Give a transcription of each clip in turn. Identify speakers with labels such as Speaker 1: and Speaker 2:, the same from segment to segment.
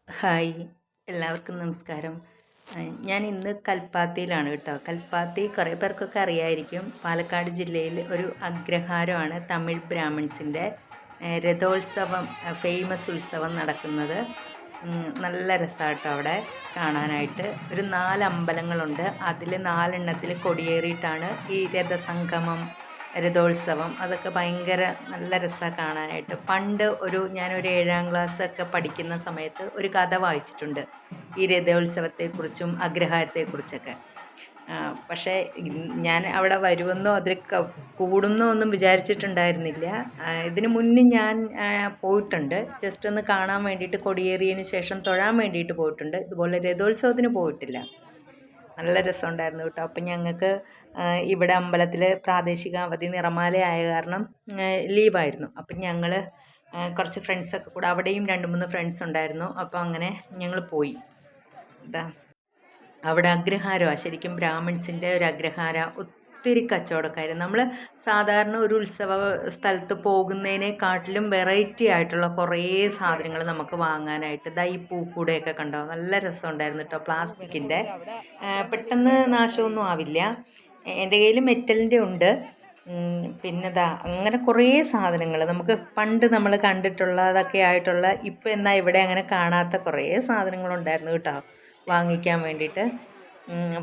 Speaker 1: Hi, എല്ലാവർക്കും നമസ്കാരം. ഞാൻ ഇന്ന് കൽപ്പാത്തിയിലാണ് കേട്ടോ. കൽപ്പാത്തി കുറേ പേർക്കൊക്കെ അറിയായിരിക്കും. പാലക്കാട് ജില്ലയിൽ ഒരു അഗ്രഹാരമാണ് തമിഴ് ബ്രാഹ്മിൺസിൻ്റെ രഥോത്സവം, ഫേമസ് ഉത്സവം നടക്കുന്നത്. നല്ല രസമാണ് കേട്ടോ അവിടെ കാണാനായിട്ട്. ഒരു 4 അമ്പലങ്ങളുണ്ട്. അതിൽ 4 കൊടിയേറിയിട്ടാണ് ഈ രഥസംഗമം, രഥോത്സവം അതൊക്കെ ഭയങ്കര നല്ല രസമാണ് കാണാനായിട്ട്. പണ്ട് ഞാനൊരു 7ാം ക്ലാസ്സൊക്കെ പഠിക്കുന്ന സമയത്ത് ഒരു കഥ വായിച്ചിട്ടുണ്ട് ഈ രഥോത്സവത്തെക്കുറിച്ചും അഗ്രഹാരത്തെക്കുറിച്ചൊക്കെ. പക്ഷേ ഞാൻ അവിടെ വരുമെന്നോ അതിൽ കൂടുന്നോ ഒന്നും വിചാരിച്ചിട്ടുണ്ടായിരുന്നില്ല. ഇതിന് മുന്നേ ഞാൻ പോയിട്ടുണ്ട്. ജസ്റ്റ് ഒന്ന് കാണാൻ വേണ്ടിയിട്ട്, കൊടിയേറിയതിന് ശേഷം തൊഴാൻ വേണ്ടിയിട്ട് പോയിട്ടുണ്ട്. ഇതുപോലെ രഥോത്സവത്തിന് പോയിട്ടില്ല. നല്ല രസമുണ്ടായിരുന്നു കേട്ടോ. അപ്പം ഞങ്ങൾക്ക് ഇവിടെ അമ്പലത്തിൽ പ്രാദേശിക അവധി നിറമാലയായ കാരണം ലീവായിരുന്നു. അപ്പം ഞങ്ങൾ കുറച്ച് ഫ്രണ്ട്സൊക്കെ കൂടെ, അവിടെയും 2-3 ഫ്രണ്ട്സ് ഉണ്ടായിരുന്നു. അപ്പോൾ അങ്ങനെ ഞങ്ങൾ പോയി. അവിടെ അഗ്രഹാരമാണ്, ശരിക്കും ബ്രാഹ്മിൺസിൻ്റെ ഒരു അഗ്രഹാര. ഒത്തിരി കച്ചവടക്കാർ. നമ്മൾ സാധാരണ ഒരു ഉത്സവ സ്ഥലത്ത് പോകുന്നതിനെക്കാട്ടിലും വെറൈറ്റി ആയിട്ടുള്ള കുറേ സാധനങ്ങൾ നമുക്ക് വാങ്ങാനായിട്ട്. ഈ പൂക്കൂടെയൊക്കെ കണ്ടോ, നല്ല രസമുണ്ടായിരുന്നു കേട്ടോ. പ്ലാസ്റ്റിക്കിൻ്റെ, പെട്ടെന്ന് നാശമൊന്നും ആവില്ല. എൻ്റെ കയ്യിൽ മെറ്റലിൻ്റെ ഉണ്ട്. പിന്നെ അങ്ങനെ കുറേ സാധനങ്ങൾ നമുക്ക് പണ്ട് നമ്മൾ കണ്ടിട്ടുള്ളതൊക്കെ ആയിട്ടുള്ള, ഇപ്പം എന്നാൽ ഇവിടെ അങ്ങനെ കാണാത്ത കുറേ സാധനങ്ങളുണ്ടായിരുന്നു കേട്ടോ വാങ്ങിക്കാൻ വേണ്ടിയിട്ട്.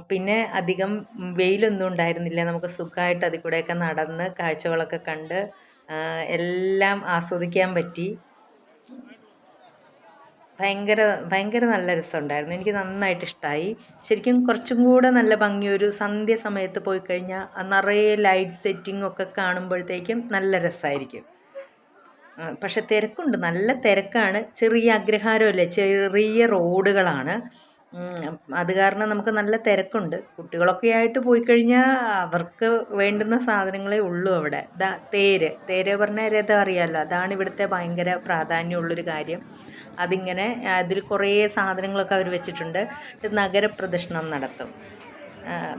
Speaker 1: പിന്നെ അധികം വെയിലൊന്നും ഉണ്ടായിരുന്നില്ല. നമുക്ക് സുഖമായിട്ട് അതിൽ കൂടെയൊക്കെ നടന്ന് കാഴ്ചകളൊക്കെ കണ്ട് എല്ലാം ആസ്വദിക്കാൻ പറ്റി. ഭയങ്കര നല്ല രസമുണ്ടായിരുന്നു. എനിക്ക് നന്നായിട്ട് ഇഷ്ടമായി. ശരിക്കും കുറച്ചും കൂടെ നല്ല ഭംഗി ഒരു സന്ധ്യ സമയത്ത് പോയി കഴിഞ്ഞാൽ നിറയെ ലൈറ്റ് സെറ്റിംഗ് ഒക്കെ കാണുമ്പോഴത്തേക്കും നല്ല രസമായിരിക്കും. പക്ഷെ തിരക്കുണ്ട്, നല്ല തിരക്കാണ്. ചെറിയ അഗ്രഹാരമല്ലേ, ചെറിയ റോഡുകളാണ്. അത് കാരണം നമുക്ക് നല്ല തിരക്കുണ്ട്. കുട്ടികളൊക്കെ ആയിട്ട് പോയി കഴിഞ്ഞാൽ അവർക്ക് വേണ്ടുന്ന സാധനങ്ങളേ ഉള്ളൂ അവിടെ. തേര് പറഞ്ഞാൽ രഥം അറിയാമല്ലോ, അതാണ് ഇവിടുത്തെ ഭയങ്കര പ്രാധാന്യമുള്ളൊരു കാര്യം. അതിങ്ങനെ അതിൽ കുറേ സാധനങ്ങളൊക്കെ അവർ വെച്ചിട്ടുണ്ട്. നഗരപ്രദക്ഷിണം നടത്തും.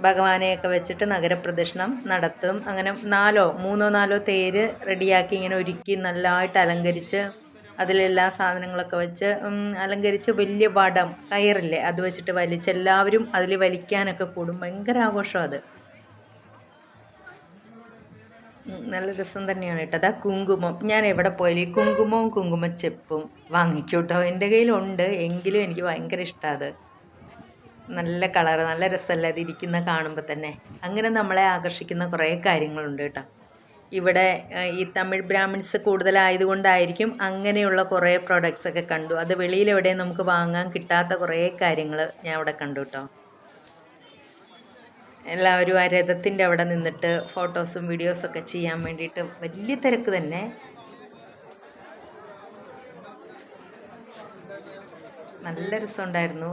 Speaker 1: ഭഗവാനെയൊക്കെ വെച്ചിട്ട് നഗരപ്രദക്ഷിണം നടത്തും. അങ്ങനെ 3-4 തേര് റെഡിയാക്കി ഇങ്ങനെ ഒരുക്കി നല്ലതായിട്ട് അലങ്കരിച്ച്, അതിലെല്ലാ സാധനങ്ങളൊക്കെ വെച്ച് അലങ്കരിച്ച്, വലിയ വടം കയറില്ലേ അത് വെച്ചിട്ട് വലിച്ച് എല്ലാവരും അതിൽ വലിക്കാനൊക്കെ കൂടും. ഭയങ്കര ആഘോഷമാണ് അത്. നല്ല രസം തന്നെയാണ് കേട്ടോ. കുങ്കുമം, ഞാൻ എവിടെ പോയാലും ഈ കുങ്കുമവും കുങ്കുമച്ചെപ്പും വാങ്ങിക്കും കേട്ടോ. എൻ്റെ കയ്യിലുണ്ട്, എങ്കിലും എനിക്ക് ഭയങ്കര ഇഷ്ടമാണ് അത്. നല്ല കളറ്, നല്ല രസമല്ലേ അത് ഇരിക്കുന്ന കാണുമ്പോൾ തന്നെ. അങ്ങനെ നമ്മളെ ആകർഷിക്കുന്ന കുറേ കാര്യങ്ങളുണ്ട് കേട്ടോ ഇവിടെ. ഈ തമിഴ് ബ്രാഹ്മിൺസ് കൂടുതലായതുകൊണ്ടായിരിക്കും അങ്ങനെയുള്ള കുറേ പ്രോഡക്റ്റ്സൊക്കെ കണ്ടു. അത് വെളിയിലെവിടെയും നമുക്ക് വാങ്ങാൻ കിട്ടാത്ത കുറേ കാര്യങ്ങൾ ഞാൻ അവിടെ കണ്ടു കേട്ടോ. എല്ലാവരും ആ രഥത്തിൻ്റെ അവിടെ നിന്നിട്ട് ഫോട്ടോസും വീഡിയോസൊക്കെ ചെയ്യാൻ വേണ്ടിയിട്ട് വലിയ തിരക്ക് തന്നെ. നല്ല രസമുണ്ടായിരുന്നു.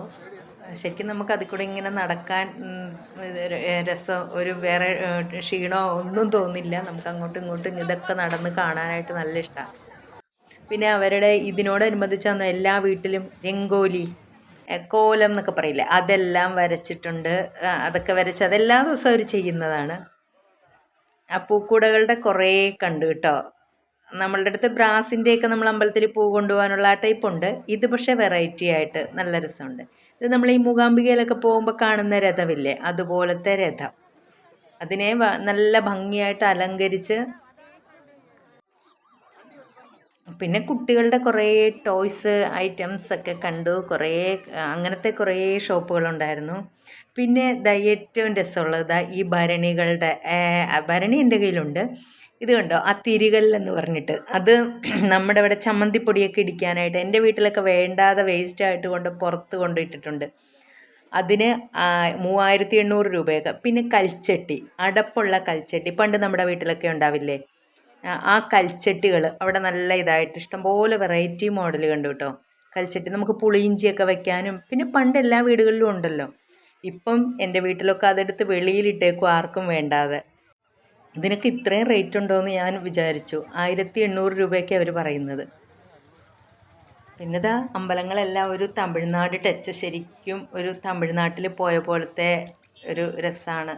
Speaker 1: ശരിക്കും നമുക്ക് അതിൽ കൂടെ ഇങ്ങനെ നടക്കാൻ രസം, ഒരു വേറെ ക്ഷീണമോ ഒന്നും തോന്നില്ല. നമുക്ക് അങ്ങോട്ടും ഇങ്ങോട്ടും ഇതൊക്കെ നടന്ന് കാണാനായിട്ട് നല്ല ഇഷ്ടമാണ്. പിന്നെ അവരുടെ ഇതിനോടനുബന്ധിച്ചാണ് എല്ലാ വീട്ടിലും രംഗോലി, കോലം എന്നൊക്കെ പറയില്ലേ, അതെല്ലാം വരച്ചിട്ടുണ്ട്. അതൊക്കെ വരച്ച് അതെല്ലാ ദിവസവും അവർ ചെയ്യുന്നതാണ്. ആ പൂക്കൂടകളുടെ കുറേ കണ്ടു കേട്ടോ. നമ്മളുടെ അടുത്ത് ബ്രാസിൻ്റെയൊക്കെ നമ്മൾ അമ്പലത്തിൽ പൂ കൊണ്ടുപോകാനുള്ള ആ ടൈപ്പ് ഉണ്ട്. ഇത് പക്ഷേ വെറൈറ്റി ആയിട്ട് നല്ല രസമുണ്ട്. ഇത് നമ്മൾ ഈ മൂകാംബികയിലൊക്കെ പോകുമ്പോൾ കാണുന്ന രഥമില്ലേ, അതുപോലത്തെ രഥം. അതിനെ നല്ല ഭംഗിയായിട്ട് അലങ്കരിച്ച്. പിന്നെ കുട്ടികളുടെ കുറേ ടോയ്സ് ഐറ്റംസ് ഒക്കെ കണ്ടു. അങ്ങനത്തെ കുറേ ഷോപ്പുകളുണ്ടായിരുന്നു. പിന്നെ ഏറ്റവും രസമുള്ളത് ഈ ഭരണികളുടെ, ഭരണി എൻ്റെ കയ്യിലുണ്ട്. ഇത് കണ്ടോ, ആ തിരികല്ലെന്ന് പറഞ്ഞിട്ട്, അത് നമ്മുടെ ഇവിടെ ചമ്മന്തിപ്പൊടിയൊക്കെ ഇടിക്കാനായിട്ട്, എൻ്റെ വീട്ടിലൊക്കെ വേണ്ടാതെ വേസ്റ്റായിട്ട് പുറത്ത് കൊണ്ടിട്ടിട്ടുണ്ട്. അതിന് 3800 രൂപയൊക്കെ. പിന്നെ കൽച്ചട്ടി, അടപ്പുള്ള കൽച്ചട്ടി, പണ്ട് നമ്മുടെ വീട്ടിലൊക്കെ ഉണ്ടാവില്ലേ, ആ കൽച്ചട്ടികൾ അവിടെ നല്ല ഇതായിട്ട് ഇഷ്ടംപോലെ വെറൈറ്റി മോഡൽ കണ്ടു കേട്ടോ. കൽച്ചട്ടി നമുക്ക് പുളിയിഞ്ചിയൊക്കെ വെക്കാനും. പിന്നെ പണ്ട് എല്ലാ വീടുകളിലും ഉണ്ടല്ലോ. ഇപ്പം എൻ്റെ വീട്ടിലൊക്കെ അതെടുത്ത് വെളിയിലിട്ടേക്കും, ആർക്കും വേണ്ടാതെ. ഇതിനൊക്കെ ഇത്രയും റേറ്റ് ഉണ്ടോ എന്ന് ഞാൻ വിചാരിച്ചു. 1800 രൂപയൊക്കെ അവർ പറയുന്നത്. പിന്നെ അമ്പലങ്ങളെല്ലാം ഒരു തമിഴ്നാട് ടച്ച്, ശരിക്കും ഒരു തമിഴ്നാട്ടിൽ പോയ പോലത്തെ ഒരു രസമാണ്.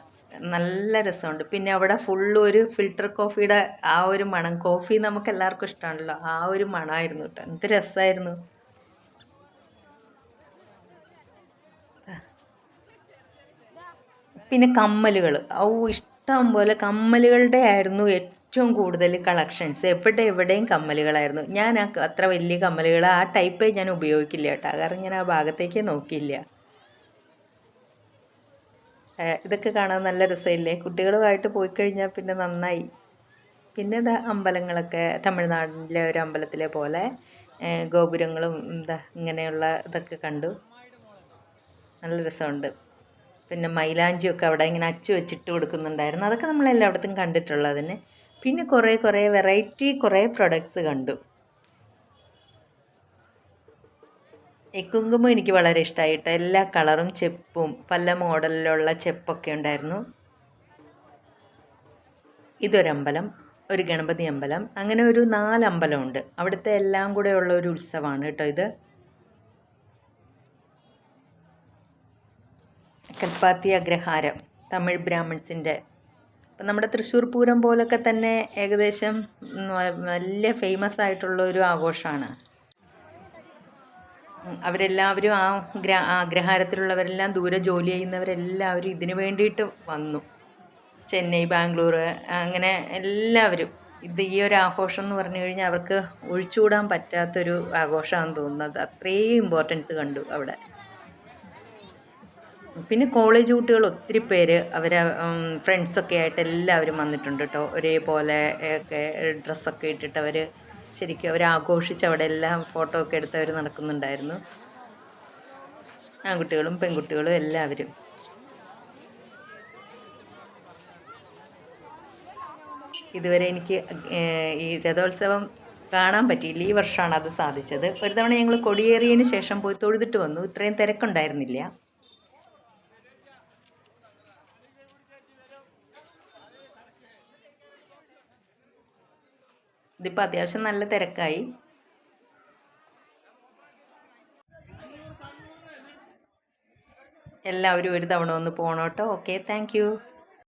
Speaker 1: നല്ല രസമുണ്ട്. പിന്നെ അവിടെ ഫുള്ള് ഒരു ഫിൽറ്റർ കോഫിയുടെ ആ ഒരു മണം, കോഫി നമുക്ക് എല്ലാവർക്കും ഇഷ്ടമാണല്ലോ, ആ ഒരു മണമായിരുന്നു കേട്ടോ. എന്ത് രസമായിരുന്നു. പിന്നെ കമ്മലുകൾ, ഇഷ്ടം പോലെ കമ്മലുകളുടെ ആയിരുന്നു ഏറ്റവും കൂടുതൽ കളക്ഷൻസ്. എവിടെയും കമ്മലുകളായിരുന്നു. ഞാൻ അത്ര വലിയ കമ്മലുകൾ ആ ടൈപ്പേ ഞാൻ ഉപയോഗിക്കില്ല കേട്ടോ, കാരണം ഞാൻ ആ ഭാഗത്തേക്ക് നോക്കിയില്ല. ഇതൊക്കെ കാണാൻ നല്ല രസമില്ലേ? കുട്ടികളുമായിട്ട് പോയി കഴിഞ്ഞാൽ പിന്നെ നന്നായി. പിന്നെ ഇതാ അമ്പലങ്ങളൊക്കെ തമിഴ്നാട്ടിലെ ഒരു അമ്പലത്തിലെ പോലെ ഗോപുരങ്ങളും ഇങ്ങനെയുള്ള ഇതൊക്കെ കണ്ടു. നല്ല രസമുണ്ട്. പിന്നെ മൈലാഞ്ചിയൊക്കെ അവിടെ ഇങ്ങനെ അച്ചു വെച്ചിട്ട് കൊടുക്കുന്നുണ്ടായിരുന്നു. അതൊക്കെ നമ്മൾ എല്ലായിടത്തും കണ്ടിട്ടുള്ളത് തന്നെ. പിന്നെ കുറേ വെറൈറ്റി പ്രൊഡക്ട്സ് കണ്ടു. ഈ കുങ്കുമം എനിക്ക് വളരെ ഇഷ്ടമായിട്ട്, എല്ലാ കളറും ചെപ്പും പല മോഡലിലുള്ള ചെപ്പൊക്കെ ഉണ്ടായിരുന്നു. ഇതൊരമ്പലം, ഒരു ഗണപതി അമ്പലം, അങ്ങനെ ഒരു 4 അമ്പലമുണ്ട്. അവിടുത്തെ എല്ലാം കൂടെ ഉള്ള ഒരു ഉത്സവമാണ് കേട്ടോ ഇത്. കൽപ്പാത്തി അഗ്രഹാരം, തമിഴ് ബ്രാഹ്മിൺസിൻ്റെ. അപ്പം നമ്മുടെ തൃശ്ശൂർ പൂരം പോലൊക്കെ തന്നെ ഏകദേശം നല്ല ഫേമസ് ആയിട്ടുള്ള ഒരു ആഘോഷമാണ്. അവരെല്ലാവരും അഗ്രഹാരത്തിലുള്ളവരെല്ലാം ദൂരെ ജോലി ചെയ്യുന്നവരെല്ലാവരും ഇതിനു വേണ്ടിയിട്ട് വന്നു. ചെന്നൈ, ബാംഗ്ലൂർ, അങ്ങനെ എല്ലാവരും ഈ ഒരു ആഘോഷം എന്ന് പറഞ്ഞു കഴിഞ്ഞാൽ അവർക്ക് ഒഴിച്ചുകൂടാൻ പറ്റാത്തൊരു ആഘോഷമാണെന്ന് തോന്നുന്നത്. അത്രയും ഇമ്പോർട്ടൻസ് കണ്ടു അവിടെ. പിന്നെ കോളേജ് കുട്ടികൾ ഒത്തിരി പേര് അവരെ ഫ്രണ്ട്സൊക്കെ ആയിട്ട് എല്ലാവരും വന്നിട്ടുണ്ട് കേട്ടോ. ഒരേപോലെ ഒക്കെ ഡ്രസ്സൊക്കെ ഇട്ടിട്ട് അവർ ശരിക്കും അവർ ആഘോഷിച്ച് അവിടെ എല്ലാം ഫോട്ടോ ഒക്കെ എടുത്ത് അവർ നടക്കുന്നുണ്ടായിരുന്നു. ആൺകുട്ടികളും പെൺകുട്ടികളും എല്ലാവരും. ഇതുവരെ എനിക്ക് ഈ രഥോത്സവം കാണാൻ പറ്റിയില്ല. ഈ വർഷമാണ് അത് സാധിച്ചത്. ഒരു തവണ ഞങ്ങൾ കൊടിയേറിയതിന് ശേഷം പോയി തൊഴുതിട്ട് വന്നു. ഇത്രയും തിരക്കുണ്ടായിരുന്നില്ല. ഇതിപ്പോൾ അത്യാവശ്യം നല്ല തിരക്കായി. എല്ലാവരും ഒരു തവണ ഒന്ന് പോകണം കേട്ടോ. Okay, thank you.